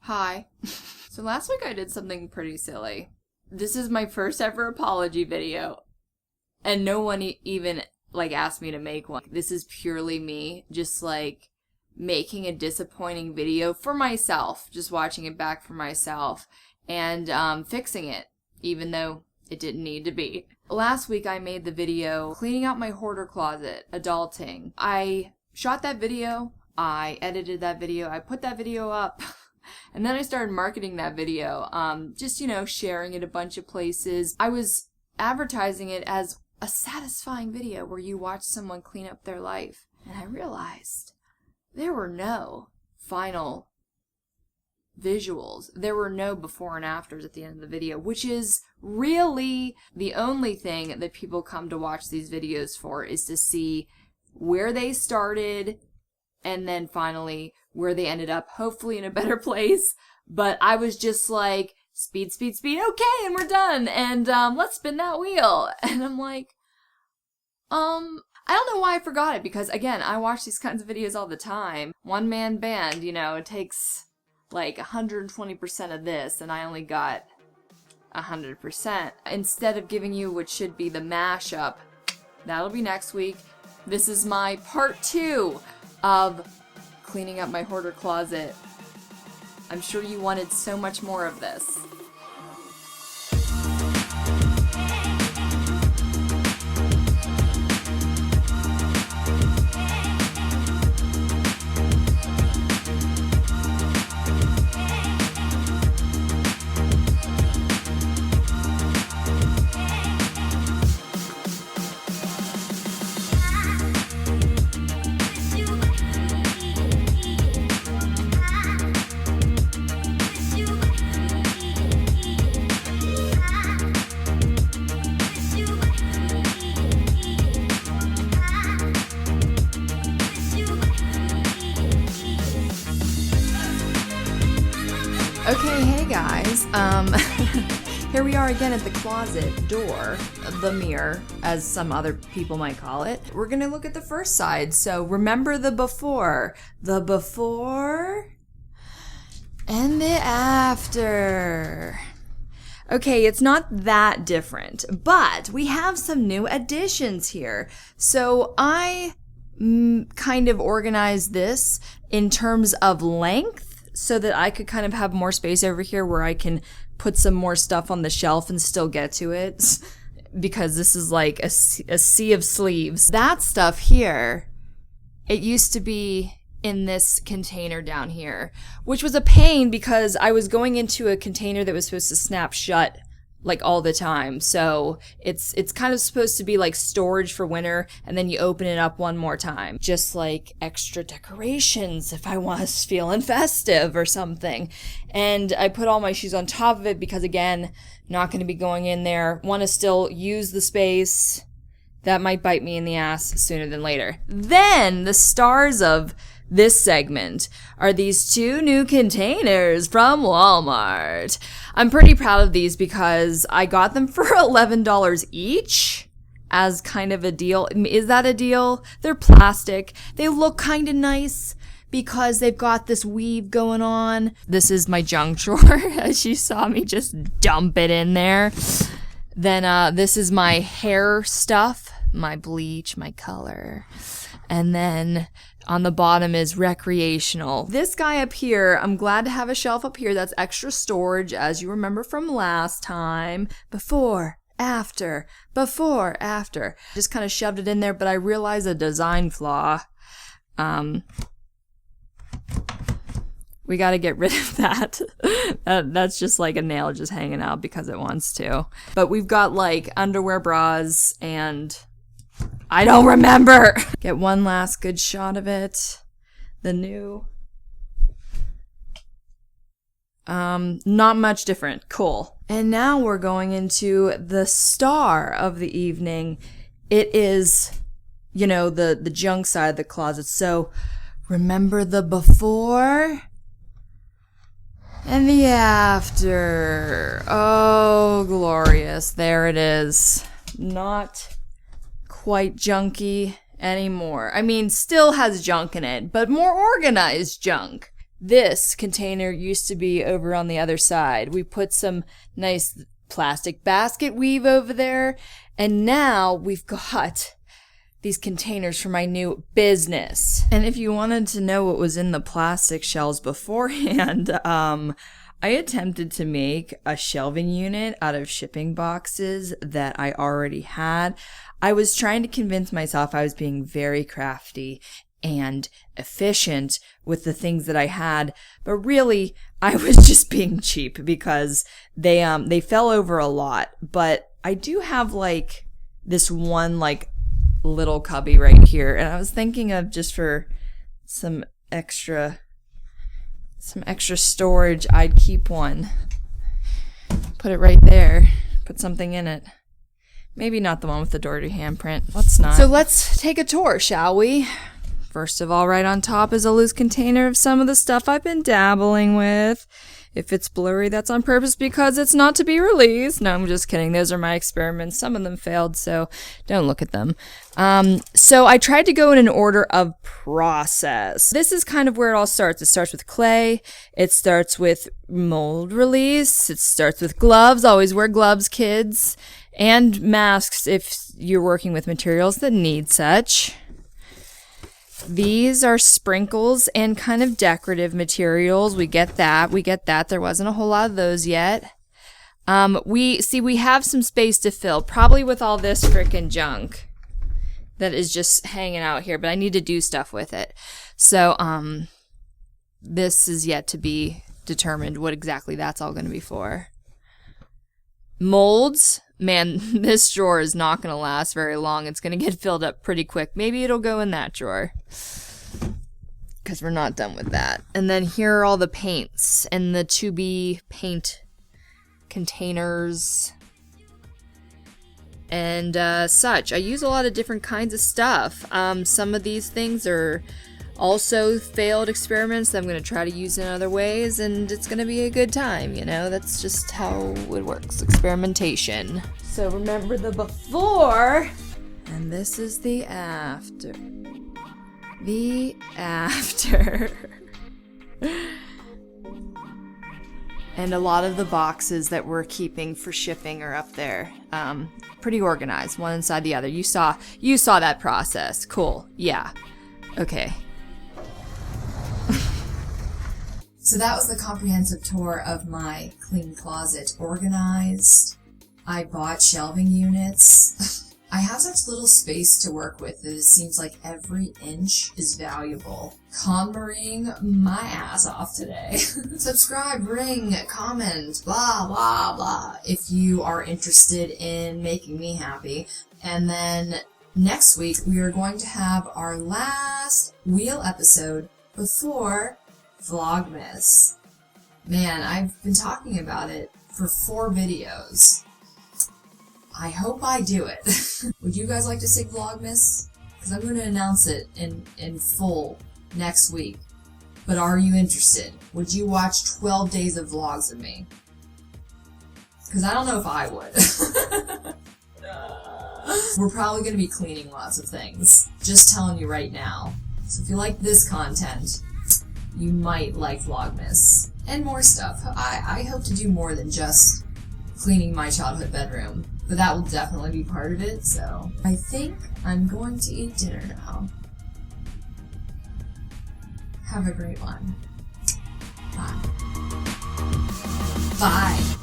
Hi. So last week I did something pretty silly. This is my first ever apology video, and no one even asked me to make one. This is purely me just making a disappointing video for myself, just watching it back for myself and fixing it, even though it didn't need to be. Last week I made the video cleaning out my hoarder closet, adulting. I shot that video, I edited that video, I put that video up. And then I started marketing that video, just, sharing it a bunch of places. I was advertising it as a satisfying video where you watch someone clean up their life. And I realized there were no final visuals. There were no before and afters at the end of the video, which is really the only thing that people come to watch these videos for, is to see where they started and then finally where they ended up, hopefully in a better place. But I was just like, speed, speed, speed, okay, and we're done, and let's spin that wheel. And I'm like, I don't know why I forgot it, because again, I watch these kinds of videos all the time. One-man band, it takes 120% of this, and I only got 100%. Instead of giving you what should be the mashup, that'll be next week. This is my part 2 of cleaning up my hoarder closet. I'm sure you wanted so much more of this. Okay, hey guys, here we are again at the closet door, the mirror, as some other people might call it. We're gonna look at the first side, so remember the before and the after. Okay, it's not that different, but we have some new additions here. So I kind of organized this in terms of length, so that I could kind of have more space over here where I can put some more stuff on the shelf and still get to it, because this is like a sea of sleeves. That stuff here, it used to be in this container down here, which was a pain because I was going into a container that was supposed to snap shut all the time. So it's kind of supposed to be like storage for winter, and then you open it up one more time. Just like extra decorations if I was feeling festive or something. And I put all my shoes on top of it because, again, not going to be going in there. Want to still use the space. That might bite me in the ass sooner than later. Then the stars of this segment are these 2 new containers from Walmart. I'm pretty proud of these because I got them for $11 each as kind of a deal. Is that a deal? They're plastic. They look kind of nice because they've got this weave going on. This is my junk drawer, as you saw me just dump it in there. Then this is my hair stuff, my bleach, my color. And then on the bottom is recreational. This guy up here, I'm glad to have a shelf up here that's extra storage, as you remember from last time. Before, after. Just kind of shoved it in there, but I realized a design flaw. We got to get rid of that. That's just like a nail just hanging out because it wants to. But we've got underwear, bras, and I don't remember. Get one last good shot of it. The new. Not much different. Cool. And now we're going into the star of the evening. It is, the junk side of the closet. So remember the before and the after. Oh, glorious. There it is. Not quite junky anymore. I mean, still has junk in it, but more organized junk. this container used to be over on the other side. We put some nice plastic basket weave over there, and now we've got these containers for my new business. And if you wanted to know what was in the plastic shelves beforehand, I attempted to make a shelving unit out of shipping boxes that I already had. I was trying to convince myself I was being very crafty and efficient with the things that I had, but really I was just being cheap because they fell over a lot. But I do have like this one like little cubby right here, and I was thinking of just for some extra storage, I'd keep one, put it right there, put something in it. Maybe not the one with the dirty handprint. Let's not. So let's take a tour, shall we? First of all, right on top is a loose container of some of the stuff I've been dabbling with. If it's blurry, that's on purpose because it's not to be released. No, I'm just kidding. Those are my experiments. Some of them failed, so don't look at them. So I tried to go in an order of process. This is kind of where it all starts. It starts with clay. It starts with mold release. It starts with gloves. Always wear gloves, kids. And masks if you're working with materials that need such. These are sprinkles and kind of decorative materials. We get that. There wasn't a whole lot of those yet. We have some space to fill, probably with all this frickin' junk that is just hanging out here, but I need to do stuff with it. So, this is yet to be determined what exactly that's all going to be for. Molds. Man, this drawer is not going to last very long. It's going to get filled up pretty quick. Maybe it'll go in that drawer, because we're not done with that. And then here are all the paints and the to-be paint containers and such. I use a lot of different kinds of stuff. Some of these things are also failed experiments that I'm going to try to use in other ways, and it's going to be a good time, you know? That's just how it works, experimentation. So remember the before, and this is the after. The after. And a lot of the boxes that we're keeping for shipping are up there. Pretty organized, one inside the other. You saw that process. Cool. Yeah. Okay. So that was the comprehensive tour of my clean closet. Organized. I bought shelving units. I have such little space to work with that it seems like every inch is valuable. KonMaring my ass off today. Subscribe, ring, comment, blah, blah, blah, if you are interested in making me happy. And then next week, we are going to have our last wheel episode before Vlogmas. Man, I've been talking about it for 4 videos. I hope I do it. Would you guys like to see Vlogmas? Because I'm going to announce it in full next week. But are you interested? Would you watch 12 days of vlogs of me? Because I don't know if I would. We're probably going to be cleaning lots of things. Just telling you right now. So if you like this content, you might like Vlogmas. And more stuff. I hope to do more than just cleaning my childhood bedroom. But that will definitely be part of it, so I think I'm going to eat dinner now. Have a great one. Bye. Bye.